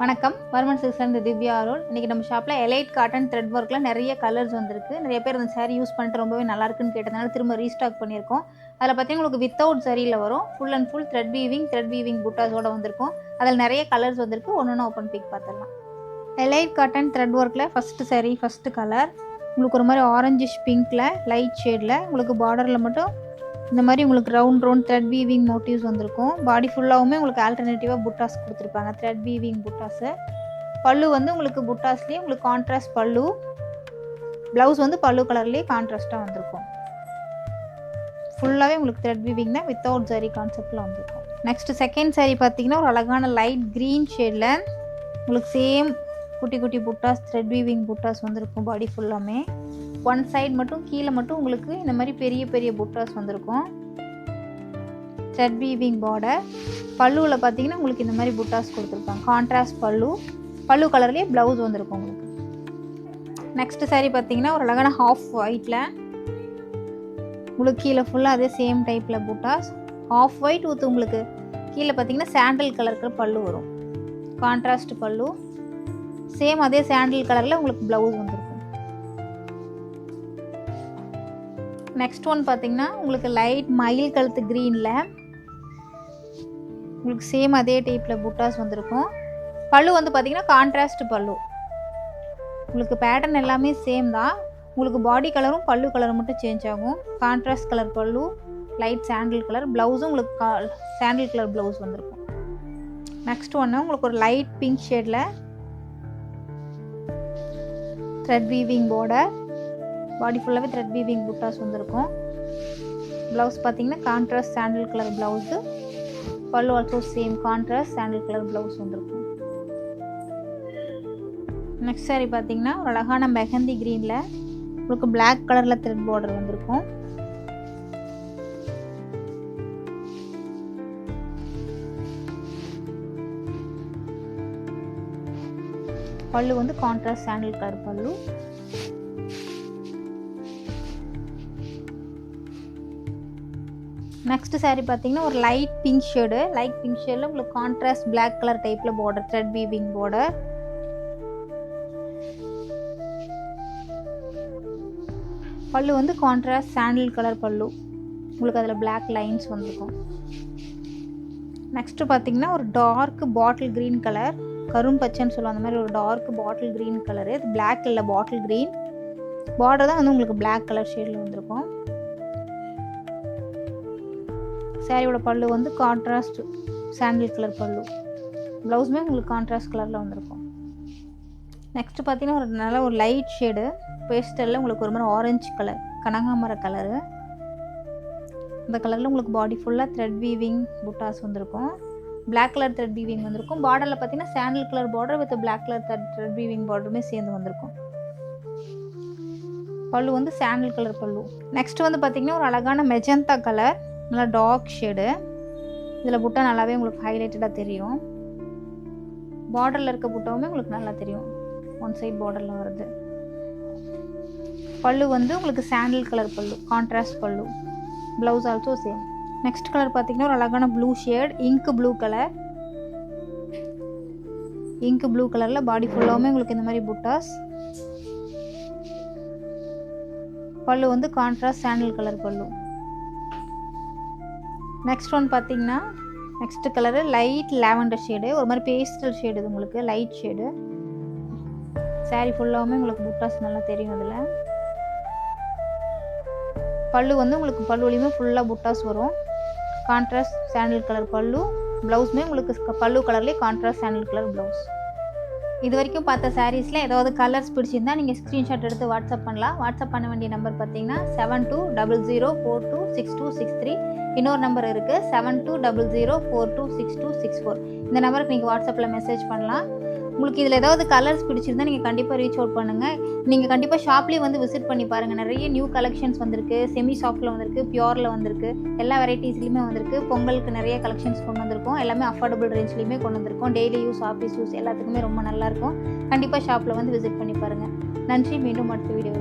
வணக்கம், வர்மன் சில்க்ஸ்லேருந்து திவ்யா அருள். இன்றைக்கி நம்ம ஷாப்பில் எலைட் காட்டன் த்ரெட் ஒர்க்கில் நிறைய கலர்ஸ் வந்திருக்கு. நிறைய பேர் அந்த சாரீ யூஸ் பண்ணிட்டு ரொம்பவே நல்லாயிருக்குன்னு கேட்டதுனால திரும்ப ரீஸ்டாக் பண்ணியிருக்கோம். அதில் பார்த்தீங்கன்னா உங்களுக்கு வித்தவுட் சரியில் வரும். Full and full thread weaving புட்டாஸோடு வந்திருக்கும். அதில் நிறைய கலர்ஸ் வந்திருக்கு. ஒன்று ஓப்பன் பிக் பார்த்துடலாம். எலைட் காட்டன் த்ரெட் ஒர்க்கில் ஃபஸ்ட்டு சாரீ ஃபஸ்ட்டு கலர் உங்களுக்கு ஒரு மாதிரி ஆரஞ்சிஷ் பிங்க்கில் லைட் ஷேடில் உங்களுக்கு பார்டரில் மட்டும் இந்த மாதிரி உங்களுக்கு ரவுண்ட் த்ரெட் வீவிங் மோட்டிவ்ஸ் வந்திருக்கும். பாடி ஃபுல்லாகவுமே உங்களுக்கு ஆல்டர்னேட்டிவாக புட்டாஸ் கொடுத்துருப்பாங்க, த்ரெட் வீவிங் புட்டாஸு. பல்லு வந்து உங்களுக்கு புட்டாஸ்லேயே உங்களுக்கு கான்ட்ராஸ்ட் பல்லு. ப்ளவுஸ் வந்து பல்லு கலர்லேயே கான்ட்ராஸ்ட்டாக வந்திருக்கும். ஃபுல்லாகவே உங்களுக்கு த்ரெட் வீவிங் தான், வித்தவுட் சாரி கான்செப்டில் வந்திருக்கும். நெக்ஸ்ட்டு செகண்ட் சாரீ பார்த்தீங்கன்னா ஒரு அழகான லைட் க்ரீன் ஷேடில் உங்களுக்கு சேம் குட்டி குட்டி புட்டாஸ் த்ரெட் வீவிங் புட்டாஸ் வந்திருக்கும். பாடி ஃபுல்லாமே ஒன் சைடு மட்டும் கீழே மட்டும் உங்களுக்கு இந்த மாதிரி பெரிய பெரிய புட்டாஸ் வந்திருக்கும். Thread weaving border. பல்லுவில் பார்த்தீங்கன்னா உங்களுக்கு இந்த மாதிரி புட்டாஸ் கொடுத்துருப்பாங்க, கான்ட்ராஸ்ட் பல்லு கலர்லேயே ப்ளவுஸ் வந்திருக்கும் உங்களுக்கு. நெக்ஸ்ட் சாரீ பார்த்தீங்கன்னா ஒரு அழகான ஹாஃப் ஒயிட்டில் உங்களுக்கு கீழே ஃபுல்லாக அதே சேம் டைப்பில் புட்டாஸ். ஹாஃப் ஒயிட் ஊற்று உங்களுக்கு கீழே பார்த்தீங்கன்னா சாண்டல் கலருக்கு பல்லு வரும், கான்ட்ராஸ்ட் பல்லு. சேம் அதே சாண்டல் கலரில் உங்களுக்கு ப்ளவுஸ் வந்திருக்கும். நெக்ஸ்ட் ஒன் பார்த்தீங்கன்னா உங்களுக்கு லைட் மயில் கழுத்து க்ரீனில் உங்களுக்கு சேம் அதே டைப்பில் புட்டாஸ் வந்திருக்கும். பல்லு வந்து பார்த்தீங்கன்னா கான்ட்ராஸ்ட் பல்லு. உங்களுக்கு பேட்டர்ன் எல்லாமே சேம் தான். உங்களுக்கு பாடி கலரும் பல்லு கலரும் மட்டும் சேஞ்ச் ஆகும். கான்ட்ராஸ்ட் கலர் பல்லு, லைட் சாண்டில் கலர். ப்ளவுஸும் உங்களுக்கு சாண்டில் கலர் ப்ளவுஸ் வந்திருக்கும். நெக்ஸ்ட் ஒன்று உங்களுக்கு ஒரு லைட் பிங்க் ஷேடில் த்ரெட் வீவிங் பார்டர். பாடி ஃபுல்லாகவே த்ரெட் வீவிங் புட்டாஸ் வந்திருக்கும். ப்ளவுஸ் பார்த்தீங்கன்னா கான்ட்ராஸ்ட் சாண்டில் கலர் ப்ளவுஸு. பல்லு ஆல்சோ சேம் கான்ட்ராஸ்ட் சாண்டில் கலர் ப்ளவுஸ் வந்திருக்கும். நெக்ஸ்ட் சாரீ பார்த்தீங்கன்னா ஒரு அழகான மெஹந்தி க்ரீனில் உங்களுக்கு பிளாக் கலரில் த்ரெட் பார்டர் வந்திருக்கும். பல்லு வந்து கான்ட்ராஸ்ட் சாண்டில் கலர் பல்லு. நெக்ஸ்ட் சாரீ பார்த்தீங்கன்னா ஒரு லைட் பிங்க் ஷேடில் உங்களுக்கு கான்ட்ராஸ்ட் பிளாக் கலர் டைப்பில் பார்டர், த்ரெட் வீவிங் பார்டர். பல்லு வந்து கான்ட்ராஸ்ட் சாண்டில் கலர் பல்லு, உங்களுக்கு அதில் பிளாக் லைன்ஸ் வந்திருக்கும். நெக்ஸ்ட்டு பார்த்தீங்கன்னா ஒரு டார்க் பாட்டில் க்ரீன் கலர், கரும் பச்சைன்னு சொல்லுவாங்க, அந்த மாதிரி ஒரு டார்க் பாட்டில் க்ரீன் கலரு. இது பிளாக் இல்லை, பாட்டில் க்ரீன். பார்டர் தான் வந்து உங்களுக்கு பிளாக் கலர் ஷேடில் வந்திருக்கும். சாரியோட பல்லு வந்து கான்ட்ராஸ்ட் சாண்டில் கலர் பல்லு. ப்ளவுஸுமே உங்களுக்கு கான்ட்ராஸ்ட் கலரில் வந்திருக்கும். நெக்ஸ்ட்டு பார்த்தீங்கன்னா ஒரு நல்ல ஒரு லைட் ஷேடு பேஸ்டலில் உங்களுக்கு ஒரு மாதிரி ஆரஞ்சு கலர், கனகாமர கலரு. இந்த கலரில் உங்களுக்கு பாடி ஃபுல்லாக த்ரெட் வீவிங் புட்டாஸ் வந்திருக்கும். பிளாக் கலர் த்ரெட் வீவிங் வந்திருக்கும். பார்டரில் பார்த்தீங்கன்னா sandal colour border with black colour thread weaving பார்டருமே சேர்ந்து வந்திருக்கும். பல்லு வந்து சாண்டில் கலர் பல்லு. நெக்ஸ்ட் வந்து பார்த்தீங்கன்னா ஒரு அழகான மெஜந்தா கலர், நல்லா டார்க் ஷேடு. இதில் புட்டா நல்லாவே உங்களுக்கு ஹைலைட்டடாக தெரியும். பார்டரில் இருக்க புட்டாவுமே உங்களுக்கு நல்லா தெரியும், ஒன் சைட் பார்டரில் வருது. பல்லு வந்து உங்களுக்கு சாண்டில் கலர் பல்லு, கான்ட்ராஸ்ட் பல்லு. Blouse also same. Next colour பார்த்தீங்கன்னா ஒரு அழகான ப்ளூ ஷேட், இங்க் ப்ளூ கலரில் பாடி ஃபுல்லாகவுமே உங்களுக்கு இந்த மாதிரி புட்டாஸ். பல்லு வந்து கான்ட்ராஸ்ட் சாண்டில் கலர் பல்லு. நெக்ஸ்ட் ஒன் பார்த்தீங்கன்னா next colour light lavender shade, ஒரு மாதிரி பேஸ்டல் ஷேடு. இது உங்களுக்கு லைட் ஷேடு. சாரீ ஃபுல்லாகவுமே உங்களுக்கு புட்டாஸ் நல்லா தெரியும். அதில் பல்லு வந்து உங்களுக்கு பல்லுலையுமே ஃபுல்லாக புட்டாஸ் வரும், கான்ட்ராஸ்ட் சாண்டில் கலர் பல்லு. ப்ளவுஸுமே உங்களுக்கு பல்லு கலர்லேயே கான்ட்ராஸ்ட் சாண்டில் கலர் ப்ளவுஸ். இது வரைக்கும் பார்த்த சாரீஸில் ஏதாவது கலர்ஸ் பிடிச்சிருந்தா நீங்கள் ஸ்க்ரீன்ஷாட் எடுத்து வாட்ஸ்அப் பண்ணலாம். வாட்ஸ்அப் பண்ண வேண்டிய நம்பர் பார்த்தீங்கன்னா 7200426263. இன்னொரு நம்பர் இருக்குது 7200426264. இந்த நம்பருக்கு நீங்கள் வாட்ஸ்அப்பில் மெசேஜ் பண்ணலாம். உங்களுக்கு இதில் ஏதாவது கலர்ஸ் பிடிச்சிருந்தா நீங்கள் கண்டிப்பாக ரீச் அவுட் பண்ணுங்கள். நீங்கள் கண்டிப்பாக ஷாப்லேயே வந்து விசிட் பண்ணி பாருங்கள். நிறைய நியூ கலெக்ஷன்ஸ் வந்திருக்கு, செமி சாஃப்ட்டில் வந்திருக்கு, பியூரில் வந்திருக்கு, எல்லா வெரைட்டிஸ்லையுமே வந்திருக்கு. பொங்கலுக்கு நிறைய கலெக்ஷன்ஸ் கொண்டு வந்திருக்கோம். எல்லாமே அஃபோர்டபுள் ரேஞ்ச்லையுமே கொண்டு வந்திருக்கோம். டெய்லி யூஸ், ஆஃபீஸ் யூஸ் எல்லாத்துக்குமே ரொம்ப நல்லாயிருக்கும். கண்டிப்பாக ஷாப்பில் வந்து விசிட் பண்ணி பாருங்கள். நன்றி. மீண்டும் அடுத்த வீடியோ